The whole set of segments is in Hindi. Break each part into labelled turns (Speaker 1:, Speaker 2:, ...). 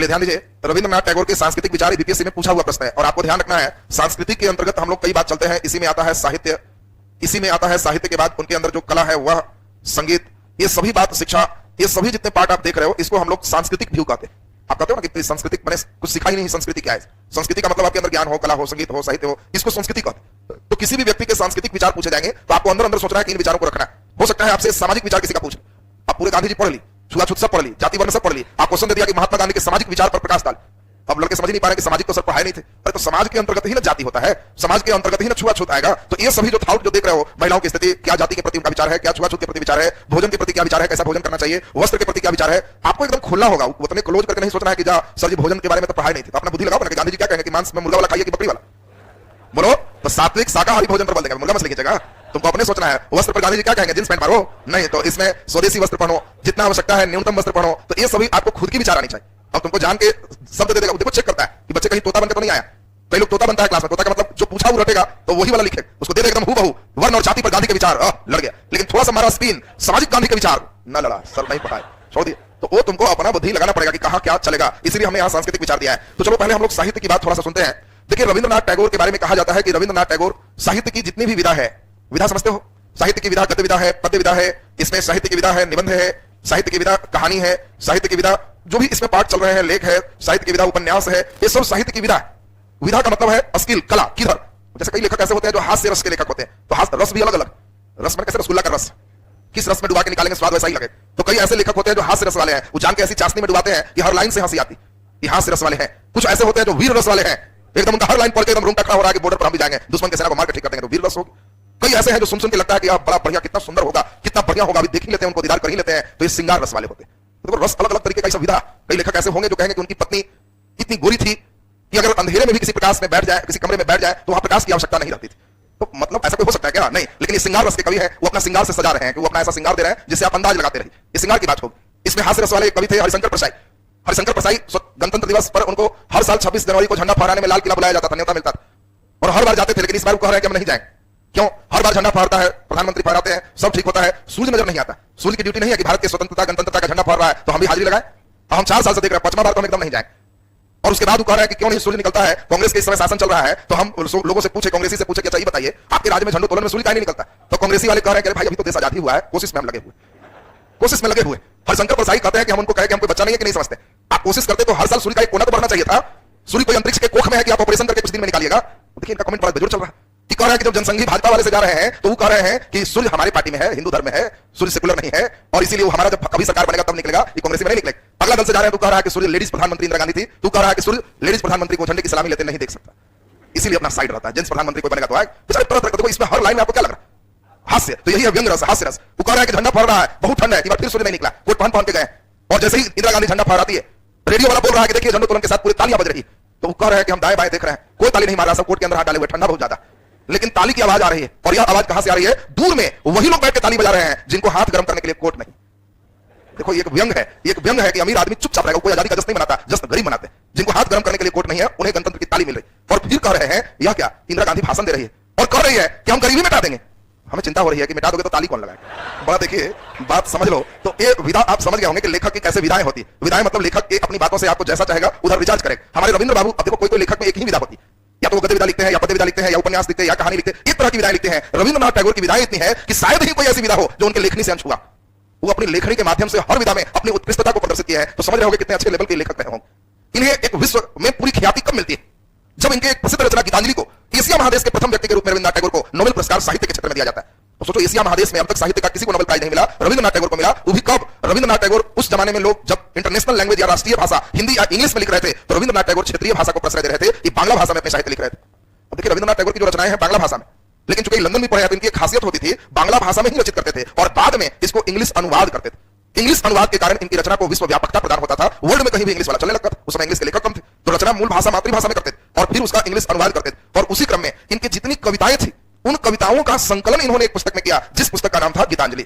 Speaker 1: चलिए ध्यान दीजिए, रविंद्रनाथ टैगोर के सांस्कृतिक विचार बीपीएससी में पूछा हुआ प्रश्न है और आपको ध्यान रखना है सांस्कृतिक के अंतर्गत हम लोग कई बात चलते हैं। इसी में आता है साहित्य, इसी में आता है साहित्य के बाद उनके अंदर जो कला है वह संगीत, ये सभी बात, शिक्षा, ये सभी जितने पार्ट आप देख रहे हो इसको हम लोग सांस्कृतिक व्यू कहते हैं। आप कहते हो ना कि सांस्कृतिक मैंने कुछ सिखा ही नहीं, संस्कृति क्या है? संस्कृति का मतलब आपके अंदर ज्ञान हो, कला हो, संगीत हो, साहित्य हो, इसको संस्कृति कहते हैं। तो किसी भी व्यक्ति के सांस्कृतिक विचार पूछे जाएंगे तो आपको अंदर अंदर सोचना है कि इन विचारों को रखना है। हो सकता है आपसे सामाजिक विचार किसी का पूछे, आप पूरे गांधी जी पढ़ ली, छुआछूत सब पढ़ ली, जाति वर्ण सब पढ़ ली, आप क्वेश्चन दे दिया कि महात्मा गांधी के सामाजिक विचार पर प्रकाश डाल। अब लड़के समझ नहीं पा रहे कि सामाजिक तो सर पढ़ाए नहीं थे। अरे तो समाज के अंतर्गत ही ना जाति होता है, समाज के अंतर्गत ही ना छुआछूत आएगा। तो ये सभी जो थॉट जो देख रहे हो, महिलाओं की स्थिति, क्या जाति के प्रति उनका विचार है, क्या छुआछूत के प्रति विचार है, भोजन के प्रति क्या विचार है, कैसा भोजन करना चाहिए, वस्त्र के प्रति क्या विचार है, आपको एकदम खुला होगा। उतने क्लोज करके नहीं सोचना है कि जा सर जी भोजन के बारे में तो पढ़ाई नहीं थी। तो अपना बुद्धि लगाओ ना कि गांधी जी क्या कहेंगे कि मांस में मुर्गा वाला खाइए कि बकरी वाला, बोलो। तो सात्विक शाकाहारी भोजन पर बल देगा, मुर्गा मछली की जगह तुमको अपने सोचना है। वस्त्र पर गांधी जी क्या कहेंगे, जींस पैंट मारो नहीं, तो इसमें स्वदेशी वस्त्र पहनो, जितना आवश्यकता है न्यूनतम वस्त्र पहनो। तो ये सभी आपको खुद की विचार आनी चाहिए। अब तुमको जान के शब्द दे देगा, देखो चेक करता है कि बच्चे कहीं तोता बनकर तो नहीं आया। कई लोग तोता बनता है क्लास में, तोता का मतलब जो पूछा वो रटेगा तो वही वाला लिखे, उसको दे दे एकदम हूबहू वर्ण और जाति पर गांधी के विचार, लड़ गया। लेकिन थोड़ा सा मारा स्पिन, सामाजिक गांधी के विचार न लड़ा, सर नहीं पढ़ाए, छोड़ दिया। तो वो तुमको अपना बुद्धि लगाना पड़ेगा कि कहां क्या चलेगा, इसलिए हमने यहां सांस्कृतिक विचार दिया है। तो चलो पहले हम लोग साहित्य की बात थोड़ा सा सुनते हैं। देखिए रविंद्रनाथ टैगोर के बारे में कहा जाता है कि रविंद्रनाथ टैगोर साहित्य की जितनी भी विधा है, विधा समझते हो, साहित्य की विधा गद्य विधा है, पद्य विधा है, इसमें साहित्य की विधा है, निबंध है, साहित्य की विधा कहानी है, साहित्य की विधा जो भी इसमें पाठ चल रहे हैं, लेख है, साहित्य की विधा उपन्यास है, ये सब साहित्य की विधा है। विधा का मतलब है स्किल, कला, किधर। जैसे कई लेखक ऐसे होते हैं जो हास्य रस के लेखक होते हैं, तो हास्य रस भी अलग अलग, रस में कैसे रसगुल्ला का रस किस रस में डुबा के निकालेंगे स्वाद वैसा ही लगे। तो कई ऐसे लेखक होते हैं जो हास्य रस वाले हैं, वो जान के ऐसी चाशनी में डुबाते हैं कि हर लाइन से हंसी आती, ये हास्य रस वाले हैं। कुछ ऐसे होते हैं जो वीर रस वाले हैं, एकदम उनका हर लाइन पढ़ के एकदम रूंगटा खड़ा हो रहा है कि बॉर्डर पर हम भी जाएंगे, दुश्मन के सेना को मार के ठीक कर देंगे, तो वीर रस होगी। कई ऐसे हैं जो सुन सुन के लगता है कि बड़ा बढ़िया, कितना सुंदर होगा, कितना बढ़िया होगा, अभी देख ही लेते हैं, उनको दीदार कर ही लेते हैं, तो ये सिंगार रस वाले होते हैं। तो रस अलग अलग तरीके का विधा। कई लेखक ऐसे होंगे जो कहेंगे कि उनकी पत्नी इतनी गोरी थी कि अगर अंधेरे में भी किसी प्रकाश में बैठ जाए, किसी कमरे में बैठ जाए तो वहां प्रकाश की आवश्यकता नहीं रहती थी। तो मतलब ऐसा कोई हो सकता है क्या? नहीं। लेकिन ये सिंगार रस के कवि है, वो अपना सिंगार से सजा रहे हैं कि वो अपना ऐसा सिंगार दे रहे हैं जिससे आप अंदाज लगाते रहिए, ये सिंगार की बात होगी। इसमें हास्य रस वाले कवि थे हरिशंकर प्रसाई। हरिशंकर प्रसाई गणतंत्र दिवस पर उनको हर साल 26 जनवरी को झंडा फहराने में लाल किला बुलाया जाता था, न्योता मिलता था, और हर बार जाते थे। लेकिन इस बार वो कह रहे हैं कि हम नहीं जाएंगे। क्यों? हर बार झंडा फहरता है, प्रधानमंत्री फहराते हैं, सब ठीक होता है, सूर्य नजर नहीं आता। सूर्य की ड्यूटी नहीं है कि भारत की स्वतंत्रता गणतंत्रता का झंडा फहर रहा है तो हम भी हाजिरी लगाएं। तो हम 4 साल से देख रहे हैं, 5वां बार तो हम एकदम नहीं जाएंगे। और उसके बाद वो कह रहा है कि क्यों नहीं सूर्य निकलता है, कांग्रेस के इस समय शासन चल रहा है, तो हम लोगों से पूछे, कांग्रेसी से पूछे कि अच्छा ये बताइए आपके राज्य में झंडोत्तोलन में सूर्य क्यों नहीं निकलता? तो कांग्रेसी वाले कह रहे हैं कि भाई अभी तो देश आजादी हुआ है, कोशिश में हम लगे हुए, कोशिश में लगे हुए। हरिशंकर प्रसाई कहते हैं कि हम उनको कहे कि हम कोई बच्चा नहीं है कि नहीं समझते, आप कोशिश करते तो हर साल सूर्य का एक कोना तो बढ़ना चाहिए था। सूर्य कोई अंतरिक्ष के कोख में है कि आप ऑपरेशन करके कुछ दिन में निकालिएगा। देखिए इनका कमेंट बड़ा बेजोड़ चल रहा है। कह रहा है कि जब जनसंघी भाजपा वाले से जा रहे हैं तो वो कह रहे हैं कि सूर्य हमारी पार्टी में है, हिंदू धर्म में है, सूर्य सेकुलर नहीं है, और इसीलिए वो हमारा जब कभी सरकार बनेगा तब निकलेगा, ये कांग्रेस में नहीं निकलेगा। अगला दल से जा रहे हैं तो कह रहा है कि सूर्य लेडीज प्रधानमंत्री इंदिरा गांधी थी, तू कह रहा है कि सूर्य लेडीज प्रधानमंत्री को झंडे की सलामी लेते नहीं देख सकता, इसीलिए अपना साइड रहता है। जेंट्स प्रधानमंत्री कोई बनेगा तो आए। तो इसमें हर लाइन में आपको क्या लग रहा है? हास्य। तो यही है व्यंग रस, हास्य रस। वो कह रहा है कि झंडा फहर रहा है, बहुत ठंड है, फिर सूर्य नहीं निकला, कोट पहन के गए, और जैसे ही इंदिरा गांधी झंडा फहराती है, रेडियो वाला बोल रहा है कि देखिए झंडोत्तोलन के साथ पूरी तालियां बज रही है। तो वो कह रहे हैं कि हम दाएं बाएं देख रहे हैं, कोई ताली नहीं मार रहा, सब कोट के अंदर हाथ डाले हुए, ठंडा बहुत ज्यादा, लेकिन ताली की आवाज आ रही है। और यह आवाज कहां से आ रही है? दूर में वही लोग बैठ के ताली बजा रहे हैं जिनको हाथ गर्म करने के लिए कोट नहीं। देखो ये एक व्यंग है, ये एक व्यंग है कि अमीर आदमी चुपचाप रहेगा, कोई आजादी का जश्न नहीं मनाता, जश्न गरीब मनाते हैं। जिनको हाथ गर्म करने के लिए कोट नहीं है उन्हें गणतंत्र की ताली मिल रही, और फिर कह रहे हैं यह क्या, इंदिरा गांधी भाषण दे रही है और कह रही है कि हम गरीबी मिटा देंगे। हमें चिंता हो रही है कि मिटा दोगे तो ताली कौन लगाएगा? बड़ा देखिए बात समझ लो। तो ये विधा आप समझ गए होंगे कि लेखक की कैसे विधाएं होती है। विधाएं मतलब लेखक के अपनी बातों से आपको जैसा चाहेगा उधर रिचार्ज करेगा। हमारे रविंद्र बाबू, अब देखो कोई लेखक में एक ही विधा होती है, या तो गद्य विधा लिखते हैं, या पद्य विधा लिखते हैं, या उपन्यास लिखते हैं, या कहानी लिखते हैं, इस तरह की विधाएं लिखते हैं। रविंद्रनाथ टैगोर की विधाएं इतनी है कि शायद ही कोई ऐसी विधा हो जो उनके लेखनी से अंश हुआ। वो अपनी लेखनी के माध्यम से हर विधा में अपनी उत्कृष्टता को प्रदर्शित किया है। तो समझ रहे होंगे कितने अच्छे लेवल के लेखक रहे होंगे। इन्हें एक विश्व में पूरी ख्याति कब मिलती है? जब इनके एक प्रसिद्ध रचना गीतांजलि को एशिया महादेश के प्रथम व्यक्ति के रूप में रविंद्रनाथ टैगोर को नोबेल पुरस्कार साहित्य के क्षेत्र में दिया जाता है। तो सोचो एशिया महादेश में अब तक साहित्य का किसी को नोबेल प्राइज नहीं मिला, रविंद्रनाथ टैगोर को मिला। वो भी कब? रविंद्रनाथ टैगोर उस जमाने में लोग जब इंटरनेशनल लैंग्वेज या राष्ट्रीय भाषा हिंदी या इंग्लिश में लिख रहे थे, तो रविंद्रनाथ टैगोर क्षेत्रीय भाषा को प्रश्रय दे रहे थे, ये बांग्ला भाषा में अपने साहित्य लिख रहे थे। अब देखिए रविंद्रनाथ टैगोर की जो रचनाएं हैं बांग्ला भाषा में, लेकिन चूंकि लंदन में पढ़े तो इनकी एक खासियत होती थी, बांग्ला भाषा में ही रचित करते थे और बाद में इसको इंग्लिश अनुवाद करते थे। इंग्लिश अनुवाद के कारण इनकी रचना को विश्व व्यापकता प्रदान होता था, वर्ल्ड में कहीं भी इंग्लिश वाला चलने लगता था। उस समय इंग्लिश के लेखक कम थे, तो रचना मूल भाषा मातृभाषा में करते थे और फिर उसका इंग्लिश अनुवाद करते थे। और उसी क्रम में इनकी जितनी कविताएं थी उन कविताओं का संकलन इन्होंने एक पुस्तक में किया, जिस पुस्तक का नाम था गीतांजलि।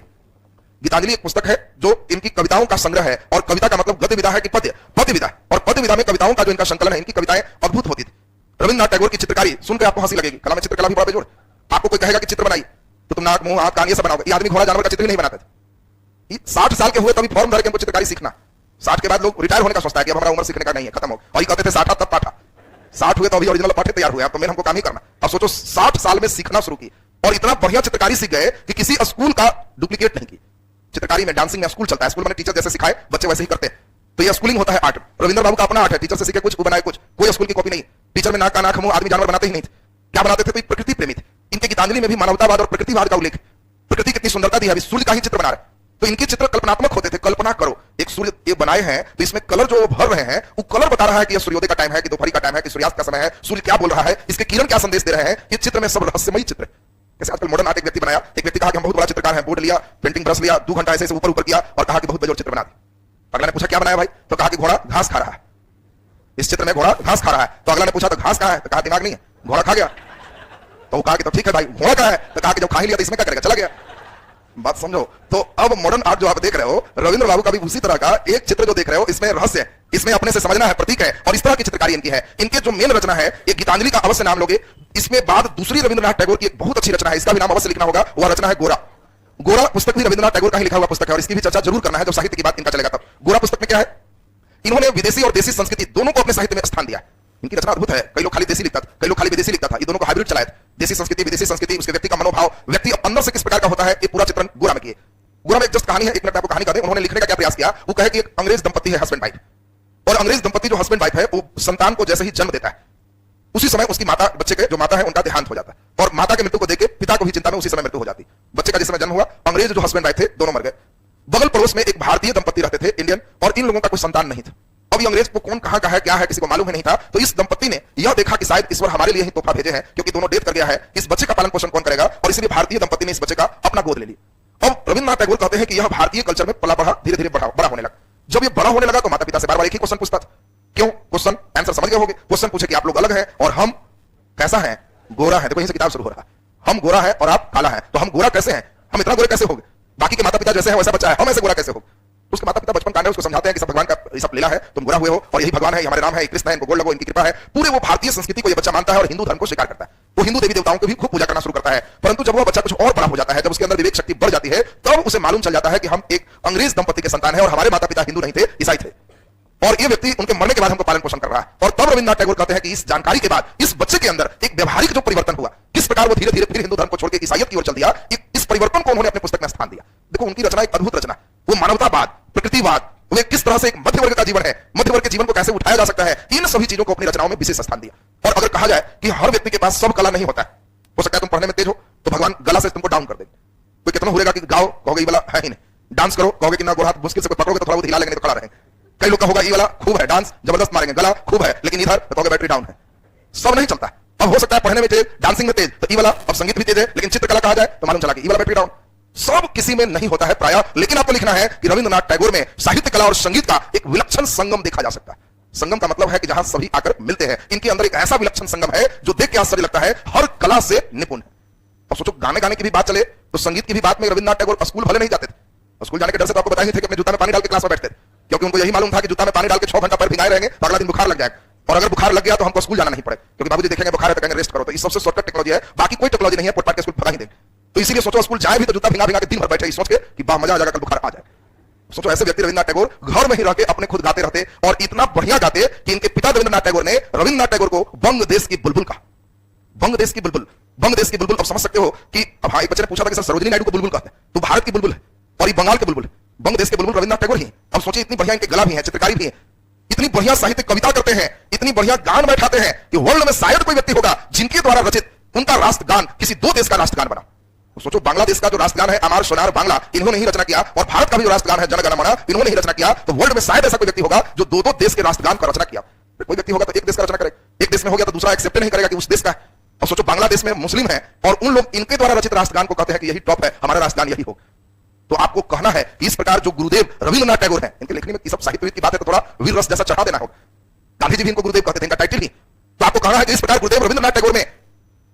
Speaker 1: गीतांजलि एक पुस्तक है जो इनकी कविताओं का संग्रह है, और कविता का मतलब गद्य विधा है कि पद्य विधा, और पद्य विधा में कविताओं का जो इनका संकलन है, इनकी कविताएं अद्भुत होती थी। रविंद्रनाथ टैगोर की चित्रकारी सुनकर आपको हंसी लगेगी, कला में चित्रकला भी बड़ा बेजोड़। आपको कोई कहेगा कि चित्र बनाई तो तुम नाक मुंह हाथ कान ये सब बनाओगे, ये आदमी घोड़ा जानवर का चित्र ही नहीं बनाते थे। 60 साल के हुए तभी फॉर्म धर के हमको चित्रकारी सीखना। 60 के बाद लोग रिटायर होने का सोचता है कि अब हमारा उम्र सीखने का नहीं है, खत्म हो। और ये कहते थे 60 तब पाठा, 60 हुए तो अभी ओरिजिनल पाठे तैयार हुए, अब तो मेन हमको काम ही करना। अब सोचो 60 साल में सीखना शुरू की और इतना बढ़िया चित्रकारी सीख गए कि किसी स्कूल का डुप्लीकेट नहीं की। चित्रकारी में, डांसिंग में स्कूल चलता है, स्कूल में टीचर जैसे सिखाए बच्चे वैसे ही करते हैं। तो ये स्कूलिंग होता है आर्ट। रविंद्र बाबू का अपना आर्ट है, टीचर से सीखे कुछ, वो बनाए कुछ, कोई स्कूल की कॉपी नहीं। टीचर में नाक का नाक मुंह आदमी जानवर बनाते ही नहीं थे, क्या बनाते थे? तो प्रकृति प्रेमी थे। इनके गीतांजलि में भी मानवतावाद और प्रकृतिवाद का उल्लेख, प्रकृति कितनी सुंदरता दी है, अभी सूर्य का ही चित्र बना रहे। तो इनके चित्र कल्पनात्मक होते थे। कल्पना करो, एक सूर्य ये बनाए हैं तो इसमें कलर जो भर रहे हैं वो कलर बता रहा है कि यह सूर्योदय का टाइम है कि दोपहर का टाइम है कि सूर्यास्त का समय है, सूर्य क्या बोल रहा है, इसके किरण क्या संदेश दे रहे हैं। ये चित्र में सब रहस्यमयी चित्र। जैसे आजकल मॉडर्न आर्ट एक व्यक्ति बनाया, एक व्यक्ति कहा कि हम बहुत बड़ा चित्रकार हैं, बोर्ड लिया, पेंटिंग ब्रश लिया, 2 घंटा ऐसे ऊपर ऊपर किया और कहा कि बहुत बेजोड़ चित्र बना दी। अगला ने पूछा क्या बनाया भाई, तो कहा कि घोड़ा घास खा रहा है, इस चित्र में घोड़ा घास खा रहा है। तो अगला ने पूछा तो घास कहां है, तो कहा दिमाग नहीं है, घोड़ा खा गया। तो कहा कि तो ठीक है भाई, घोड़ा कहां है, तो कहा कि जब खा ही लिया तो इसमें क्या करेगा, चला गया। बात समझो। तो अब मॉडर्न आर्ट जो आप देख रहे हो, रविंद्र बाबू का भी उसी तरह का एक चित्र जो देख रहे हो, इसमें रहस्य है, इसमें अपने से समझना है, प्रतीक है, और इस तरह की चित्रकारी इनकी है। इनके जो मेन रचना है, एक गीतांजलि का अवश्य नाम लोगे, इसमें बाद दूसरी रविंद्रनाथ टैगोर की एक बहुत अच्छी रचना है, इसका भी नाम अवश्य लिखना होगा। वह रचना है गोरा। गोरा पुस्तक भी रविंद्रनाथ टैगोर का ही लिखा हुआ पुस्तक है और इसकी भी चर्चा जरूर करना है जब साहित्य की बात इनका चलेगा तब। गोरा पुस्तक में क्या है, इन्होंने विदेशी और देसी संस्कृति दोनों को अपने साहित्य में स्थान दिया। इनकी रचना अद्भुत है। कई लोग खाली देसी लिखता था, कई लोग खाली विदेशी लिखता था, ये दोनों को हाइब्रिड चलाए थे। देसी संस्कृति, विदेशी संस्कृति, उसके व्यक्ति का मनोभाव, व्यक्ति अंदर से किस प्रकार का होता है, ये पूरा चित्रण गोरा में किए। गोरा में एक जस्ट कहानी है, एक मिनट आपको कहानी कर दें। उन्होंने लिखने का क्या प्रयास किया, वो कहे कि एक अंग्रेज दंपति है, हस्बैंड वाइफ, और अंग्रेज दंपति जो हस्बैंड वाइफ है वो संतान को जैसे ही जन्म देता है उसी समय उसकी माता, बच्चे के जो माता है उनका देहांत हो जाता है और माता के मृत्यु को देख पिता को भी चिंता में उसी समय मृत्यु हो जाती। बच्चे का जिस समय जन्म हुआ, अंग्रेज जो हस्बैंड वाइफ थे दोनों मर गए। बगल पड़ोस में एक भारतीय दंपति रहते थे, इंडियन, और इन लोगों का कोई संतान नहीं था। अब ये अंग्रेज को कौन कहां का है, क्या है, किसी को मालूम ही नहीं था। तो इस दंपति ने यह देखा कि शायद ईश्वर हमारे लिए ही तोहफा भेजे हैं, क्योंकि दोनों डेथ कर गया है, इस बच्चे का पालन पोषण कौन करेगा, और इसलिए भारतीय दंपति ने इस बच्चे का अपना गोद ले लिया। अब रविंद्रनाथ टैगोर कहते हैं कि यह भारतीय कल्चर में पला बढ़ा, धीरे धीरे बड़ा होने लगा। जब ये बड़ा होने लगा तो माता पिता से बार बार एक ही क्वेश्चन पूछता था। क्यों? क्वेश्चन आंसर समझ गए होगे। क्वेश्चन पूछे कि आप लोग अलग हैं और हम कैसा है, गोरा है। देखो यहीं से किताब शुरू हो रहा है। हम गोरा है और आप काला है, तो हम गोरा कैसे हैं, हम इतना गोरे कैसे हो गए, बाकी के माता पिता जैसे हैं वैसा बच्चा है, हम ऐसे गोरा कैसे हो। उसके माता पिता बचपन कांड है, उसको समझाते हैं कि सब भगवान का ये सब लीला है, तुम गोरा हुए हो और यही भगवान है, हमारे नाम है, कृष्ण है, इनको गोड़ लगो, इनकी कृपा है। पूरे वो भारतीय संस्कृति को ये बच्चा मानता है और हिंदू धर्म को स्वीकार करता है। वो हिंदू देवी देवताओं की भी खूब पूजा करना शुरू करता है। परंतु जब वह बच्चा कुछ और बड़ा हो जाता है, जब उसके अंदर विवेक शक्ति बढ़ जाती है, तब उसे मालूम चल जाता है कि हम एक अंग्रेज दंपति के संतान है और हमारे माता पिता हिंदू नहीं थे, ईसाई थे, और ये व्यक्ति उनके मरने के बाद हमको पालन पोषण कर रहा है। और तब रविंद्रनाथ टैगोर कहते हैं कि इस जानकारी के बाद इस बच्चे के अंदर एक व्यवहारिक जो परिवर्तन हुआ, किस प्रकार वो धीरे धीरे फिर हिंदू धर्म को छोड़ के ईसाइयत की ओर चल दिया, इस परिवर्तन को उन्होंने अपने पुस्तक में स्थान दिया। देखो उनकी रचना एक अद्भुत रचना, वो मानवतावाद, प्रकृतिवाद, वे किस तरह से एक मध्य वर्ग का जीवन है, मध्य वर्ग के जीवन को कैसे उठाया जा सकता है, इन सभी चीजों को अपनी रचनाओं में विशेष स्थान दिया। और अगर कहा जाए कि हर व्यक्ति के पास सब कला नहीं होता है, हो सकता है तुम पढ़ने में तेज हो तो भगवान गला से तुमको डाउन कर देंगे। कोई कितना हुएगा कि गाओ, कहोगे ये वाला है ही नहीं, डांस करो, कहोगे कि ना गोर हाथ मुश्किल से पकड़ोगे तो थोड़ा बहुत हिला लेंगे तो खड़ा रहेंगे। कई लोग का होगा ये वाला खूब है, डांस जबरदस्त मारेंगे, गला खूब है, लेकिन इधर तो कहोगे बैटरी डाउन है। सब नहीं चलता। अब हो सकता है पढ़ने में तेज, डांसिंग में तेज, तो ये वाला, अब संगीत भी तेज है, लेकिन चित्रकला कहा जाए तो मालूम चला कि ये वाला बैटरी डाउन। सब किसी में नहीं होता है प्रायः, लेकिन आपको लिखना है कि रविंद्रनाथ टैगोर में साहित्य कला और संगीत का एक विलक्षण संगम देखा जा सकता है। संगम का मतलब है कि जहां सभी आकर मिलते हैं। इनके अंदर एक ऐसा विलक्षण संगम है जो देख के आश्चर्य लगता है, हर कला से निपुण है। अब सोचो गाने गाने की भी बात चले तो संगीत की भी बात में रविंद्रनाथ टैगोर स्कूल भले नहीं जाते थे, स्कूल जाने के डर से तो आपको बताया नहीं थे कि अपने जूता में पानी डाल के क्लास में बैठते थे, क्योंकि उनको यही मालूम था कि जूता में पानी डाल के 6 घंटा पैर भिगाए रहेंगे तो अगला दिन बुखार लग जाएगा, और अगर बुखार लग गया तो हमको स्कूल जाना नहीं पड़े, क्योंकि बाबूजी देखेंगे बुखार है तो कहेंगे रेस्ट करो। तो ये सबसे शॉर्टकट टेक्नोलॉजी है, बाकी कोई टेक्नोलॉजी नहीं है, पोटपाट के स्कूल भगा ही देंगे। तो इसीलिए सोचो स्कूल जाए भी तो जूता भिंगा भिंगा के दिन भर बैठे सोच के कि बा मजा आ जाएगा, कल बुखार आ जाए। सोचो ऐसे व्यक्ति रविंद्रनाथ टैगोर घर में ही रह के अपने खुद गाते रहते, और इतना बढ़िया गाते कि इनके पिता रविंद्रनाथ टैगोर ने रविंद्रनाथ टैगोर को बंग देश की बुलबुल कहा। बंग देश की बुलबुल, बंग देश की बुलबुल। अब समझ सकते हो कि अब हाँ, एक बच्चे ने पूछा था कि सर सरोजिनी नायडू को बुलबुल कहते हैं, तो भारत की बुलबुल है और ये बंगाल के बुलबुल है। बंग देश के बुलबुल रविंद्रनाथ टैगोर ही। अब सोचिए इतनी बढ़िया इनके गला भी है, चित्रकारी भी है, इतनी बढ़िया साहित्य कविता करते हैं, इतनी बढ़िया गान बैठाते हैं कि वर्ल्ड में शायद कोई व्यक्ति होगा जिनके द्वारा रचित उनका राष्ट्रगान किसी 2 देश का राष्ट्रगान बना। सोचो बांग्लादेश का जो राष्ट्रगान है अमार सोनार बांग्ला, इन्होंने ही रचना किया, और भारत का भी जो राष्ट्रगान है जनगण मन, इन्होंने ही रचना किया। तो वर्ल्ड में शायद ऐसा कोई व्यक्ति होगा जो 2 देश के राष्ट्रगान का रचना किया। कोई व्यक्ति होगा तो एक देश का रचना करेगा, एक देश में हो गया तो दूसरा एक्सेप्ट नहीं करेगा कि उस देश का है। और सोचो बांग्लादेश में मुस्लिम है और उन लोग इनके द्वारा रचित राष्ट्रगान को कहते हैं कि यही टॉप है, हमारा राष्ट्रगान यही हो। तो आपको कहना है कि इस प्रकार जो गुरुदेव रविंद्रनाथ टैगोर हैं, इनके लेखनी में सब साहित्य की बात है तो थोड़ा वीर रस जैसा चढ़ा देना होगा। गांधी जी भी इनको गुरुदेव कहते थे, इनका टाइटल ही। तो आपको कहना है कि इस प्रकार गुरुदेव रविंद्रनाथ टैगोर में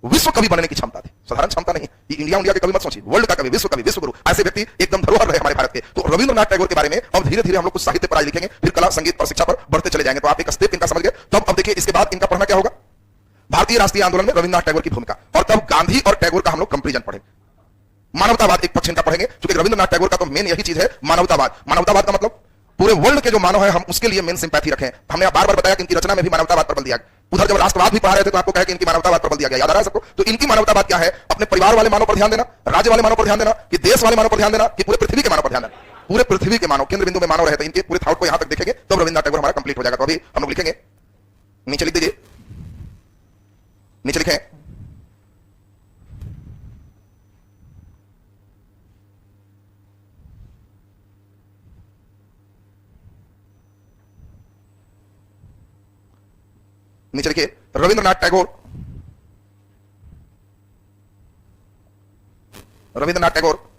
Speaker 1: विश्व कवि बनने की क्षमता थी, साधारण क्षमता नहीं। ये इंडिया के कवि मत सोचिए, वर्ल्ड का कवि, विश्व कवि, विश्व गुरु, ऐसे व्यक्ति एकदम धरोहर रहे हमारे भारत के। तो रविंद्रनाथ टैगोर के बारे में अब धीरे धीरे हम लोग कुछ साहित्य पर लिखेंगे, फिर कला संगीत और शिक्षा पर बढ़ते चले जाएंगे। तो आप एक स्टेप इनका समझ गए। तब अब देखिए इसके बाद इनका पढ़ना क्या होगा, भारतीय राष्ट्रीय आंदोलन में रविंद्रनाथ टैगोर की भूमिका, और तब गांधी और टैगोर का हम लोग कंपेरिजन पढ़ेंगे। मानवतावाद एक पक्ष इनका पढ़ेंगे, क्योंकि रविंद्रनाथ टैगोर का तो मेन यही चीज है, मानवतावाद। मानवतावाद का मतलब पूरे वर्ल्ड के जो मानव है हम उसके लिए मेन सिंपैथी रखें। हमने बार बार बताया कि इनकी रचना में भी मानवतावाद पर बल दिया। उधर जब राष्ट्रवाद भी पढ़ा रहे थे तो आपको कहा कि इनकी मानवतावाद पर बल दिया गया, याद आ रहा है सबको? तो इनकी मानवतावाद क्या है? अपने परिवार वाले मानव पर ध्यान देना, राज्य वाले मानव पर ध्यान देना, कि देश वाले मानव पर ध्यान देना, कि पूरे पृथ्वी के मानव पर ध्यान देना। पूरे पृथ्वी के मानव केंद्र बिंदु में मानव रहते हैं। इनके पूरे थॉट को यहां तक देखेंगे तो रविंद्रनाथ टैगोर हमारा कंप्लीट हो जाएगा। तो अभी हम लोग लिखेंगे, नीचे लिख दीजिए, नीचे लिखें नीचे लिखिए रविंद्रनाथ टैगोर, रविंद्रनाथ टैगोर,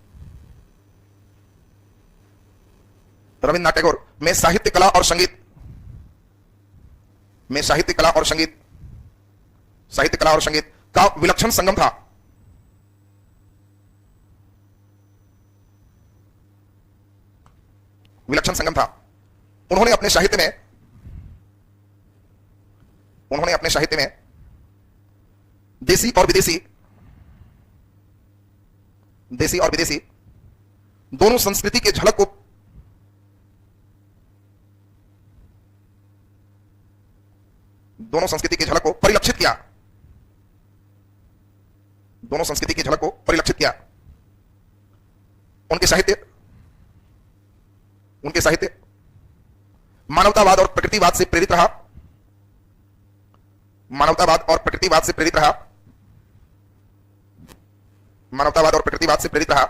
Speaker 1: रविंद्रनाथ टैगोर में साहित्य कला और संगीत, में साहित्य कला और संगीत, साहित्य कला और संगीत का विलक्षण संगम था। विलक्षण संगम था। उन्होंने अपने साहित्य में देसी और विदेशी, देसी और विदेशी दोनों संस्कृति के झलक को, दोनों संस्कृति की झलक को परिलक्षित किया, दोनों संस्कृति की झलक को परिलक्षित किया। उनके साहित्य मानवतावाद और प्रकृतिवाद से प्रेरित रहा, मानवतावाद और प्रकृतिवाद से प्रेरित रहा, मानवतावाद और प्रकृतिवाद से प्रेरित रहा,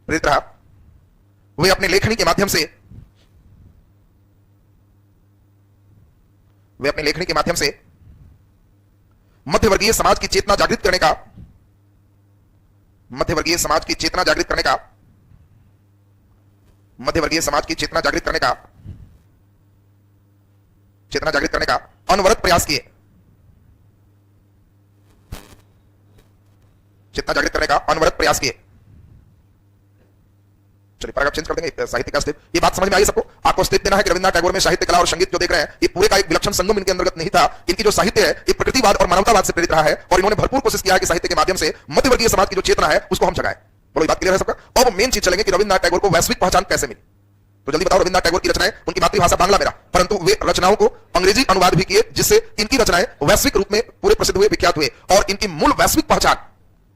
Speaker 1: प्रेरित रहा। वे अपने लेखनी के माध्यम से, वे अपने लेखनी के माध्यम से मध्यवर्गीय समाज की चेतना जागृत करने का, मध्यवर्गीय समाज की चेतना जागृत करने का, मध्यवर्गीय समाज की चेतना जागृत करने का, चेतना जागृत करने का अनवरत प्रयास किए, चेतना जागृत करने का अनवरत प्रयास किए। चलिए पैराग्राफ चेंज कर देंगे, साहित्य का स्थित। ये बात समझ में आई सबको? आपको स्थित देना है कि रविंद्रनाथ टैगोर में साहित्य कला और संगीत जो देख रहे हैं ये पूरे का एक विलक्षण संगम इनके अंतर्गत नहीं था। इनकी जो साहित्य है ये प्रकृतिवाद और मानवतावाद से प्रेरित रहा है और इन्होंने भरपूर कोशिश किया है कि साहित्य के माध्यम से मध्यवर्गीय समाज की जो चेतना है उसको हम जगाएं। बोलो, ये बात क्लियर है सबका? अब मेन चीज चलेंगे कि रविंद्रनाथ टैगोर को वैश्विक पहचान कैसे मिली। तो जल्दी बताओ, रविंद्रनाथ टैगोर की रचनाएं, उनकी मातृभाषा बांग्ला मेरा, परंतु वे रचनाओं को अंग्रेजी अनुवाद भी किए जिससे इनकी रचनाएं वैश्विक रूप में पूरे प्रसिद्ध हुए, विख्यात हुए। और इनकी मूल वैश्विक पहचान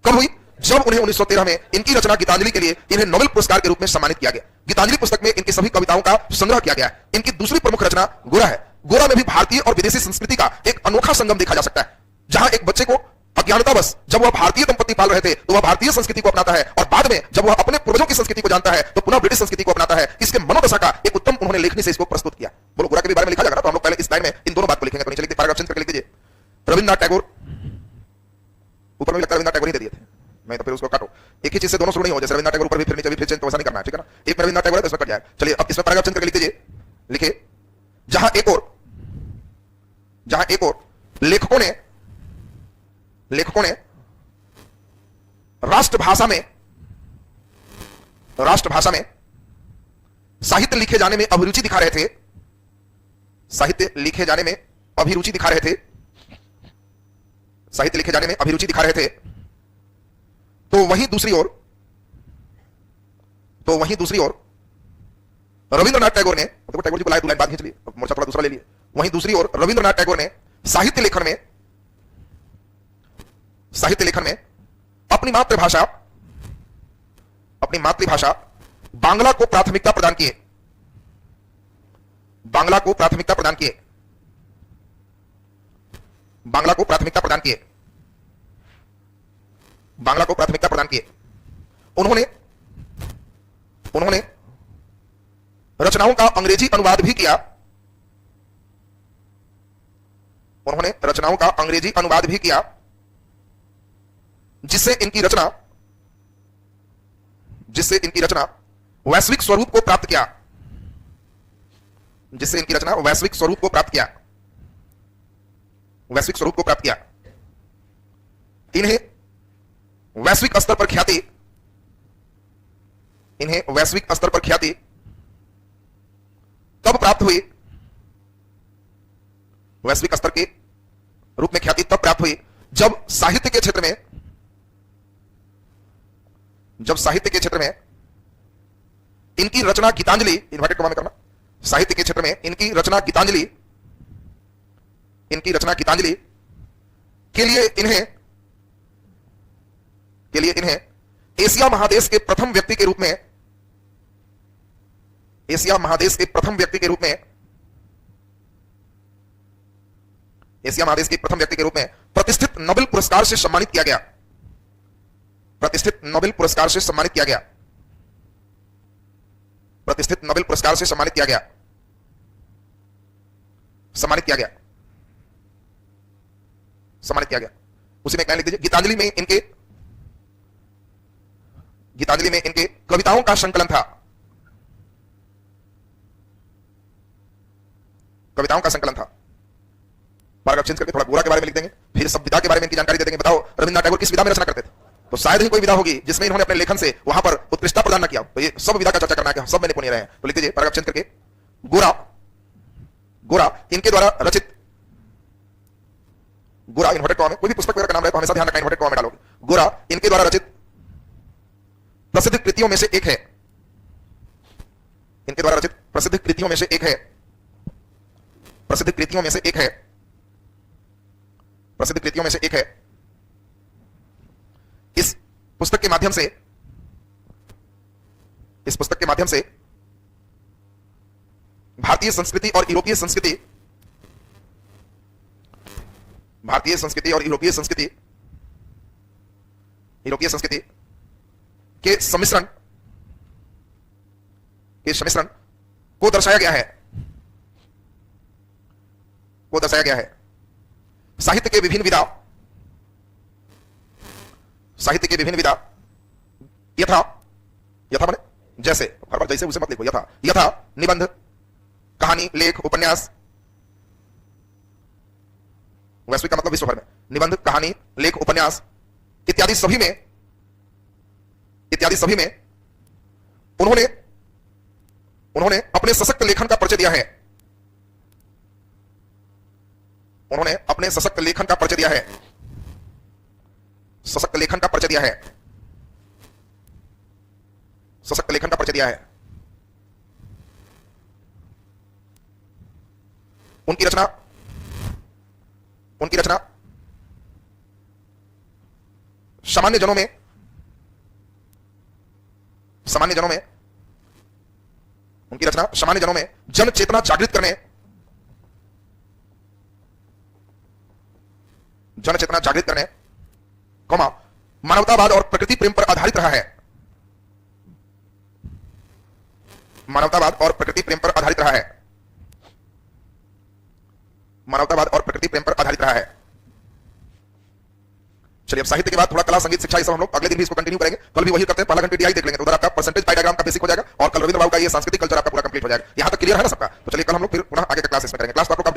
Speaker 1: कब हुई? जब उन्हें 1913 में इनकी रचना गीतांजलि के लिए इन्हें नोबेल पुरस्कार के रूप में सम्मानित किया गया। गीतांजलि पुस्तक में इनकी सभी कविताओं का संग्रह किया गया है। इनकी दूसरी प्रमुख रचना गोरा है। गोरा में भी भारतीय और विदेशी संस्कृति का एक अनोखा संगम देखा जा सकता है, जहां एक बच्चे को अज्ञानतावश जब वह भारतीय दंपत्ति पाल रहे थे तो वह भारतीय संस्कृति को अपनाता है और बाद में जब वह अपने पूर्वजों की संस्कृति को जानता है तो पुनः ब्रिटिश संस्कृति को अपनाता है। इसके मनोदशा का एक उत्तम उन्होंने लेखनी से इसको प्रस्तुत किया। बोलो, गोरा के भी बारे में लिखा जाएगा, तो हम लोग पहले इस लाइन में इन दोनों बात को लिखेंगे। तो नीचे लिखिए, पैराग्राफ चेंज करके लिख दीजिए रविंद्रनाथ टैगोर। ऊपर में लगता है रविंद्रनाथ टैगोर ही दे दिए थे, मैं तो फिर उसको काटो। एक ही चीज से दोनों शुरू नहीं हो, जैसे रविंद्रनाथ टैगोर ऊपर भी फिर नीचे भी फिर चेंज तो वैसा नहीं करना है, ठीक है ना? एक में रविंद्रनाथ टैगोर है तो इसमें कट जाएगा। चलिए अब इसमें पैराग्राफ चेंज करके लिख दीजिए, लिखिए जहां एक और लेखकों ने राष्ट्रभाषा में साहित्य लिखे जाने में अभिरुचि दिखा रहे थे, साहित्य लिखे जाने में अभिरुचि दिखा रहे थे, साहित्य लिखे जाने में अभिरुचि दिखा रहे थे, तो वहीं दूसरी ओर रविंद्रनाथ टैगोर ने, तो टैगोर जी को लाए दो लाइन बात खींच ली, मोर्चा थोड़ा दूसरा ले लिए। वहीं दूसरी ओर रविंद्रनाथ टैगोर ने साहित्य लेखन में अपनी मातृभाषा बांग्ला को प्राथमिकता प्रदान किए, बांग्ला को प्राथमिकता प्रदान किए, बांग्ला को प्राथमिकता प्रदान किए, बांग्ला को प्राथमिकता प्रदान किए। उन्होंने रचनाओं का अंग्रेजी अनुवाद भी किया, उन्होंने रचनाओं का अंग्रेजी अनुवाद भी किया जिससे इनकी रचना वैश्विक स्वरूप को प्राप्त किया, जिससे इनकी रचना वैश्विक स्वरूप को प्राप्त किया, वैश्विक स्वरूप को प्राप्त किया। इन्हें वैश्विक स्तर पर ख्याति, इन्हें वैश्विक स्तर पर ख्याति कब प्राप्त हुई? वैश्विक स्तर के रूप में ख्याति तब प्राप्त हुई जब साहित्य के क्षेत्र में इनकी रचना गीतांजलि, इन्वर्टेड कॉमा में करना, साहित्य के क्षेत्र में इनकी रचना गीतांजलि के लिए इन्हें एशिया महादेश के प्रथम व्यक्ति के रूप में प्रतिष्ठित नोबेल पुरस्कार से सम्मानित किया गया। प्रतिष्ठित नोबेल पुरस्कार से सम्मानित किया गया। उसी में क्या लिख दीजिए, गीतांजलि में इनके कविताओं का संकलन था। पैराग्राफ चेंज करके थोड़ा गोरा के बारे में लिख देंगे, फिर सब विधा के बारे में इनकी जानकारी दे देंगे। बताओ रविंद्रनाथ टैगोर किस विधा में रचना करते थे? तो शायद ही कोई विधा होगी जिसमें इन्होंने अपने लेखन से वहां पर उत्कृष्टता प्रदान न किया। तो ये सब विधा का चर्चा करना है, सब में निपुण रहे हैं। तो लिख दीजिए पैराग्राफ चेंज करके, गोरा इनके द्वारा रचित, गोरा इन्वर्टेड कॉमा में, कोई भी पुस्तक वगैरह का नाम रहे तो हमेशा ध्यान रखना इन्वर्टेड कॉमा में डालोगे। गोरा इनके द्वारा रचित प्रसिद्ध कृतियों में से एक है। प्रसिद्ध कृतियों में से एक है। इस पुस्तक के माध्यम से भारतीय संस्कृति और यूरोपीय संस्कृति के सम्मिश्रण को दर्शाया गया है। साहित्य के विभिन्न विधा यथा माने जैसे, हर बार जैसे उसे मत लिखो, यथा निबंध, कहानी, लेख, उपन्यास, वैश्विक का मतलब विश्व भर में, निबंध, कहानी, लेख, उपन्यास इत्यादि सभी में उन्होंने अपने सशक्त लेखन का परिचय दिया है। उनकी रचना सामान्य जनों में जन चेतना जागृत करने, मानवतावाद और प्रकृति प्रेम पर आधारित रहा है। चलिए अब साहित्य के बाद थोड़ा कला, संगीत, शिक्षा, ये सब हम लोग अगले दिन भी इसको कंटिन्यू करेंगे। कल भी वही करते हैं, पहला घंटे टीआई देख लेंगे, तो उधर आपका परसेंटेज पाई डायग्राम का बेसिक हो जाएगा और कल रविंद्र बाबू का ये सांस्कृतिक कल्चर आपका पूरा कंप्लीट हो जाएगा। यहां तक क्लियर है ना सबका? तो चलिए कल हम लोग फिर पुनः आगे का क्लास इसमें करेंगे। क्लास तो आप लोग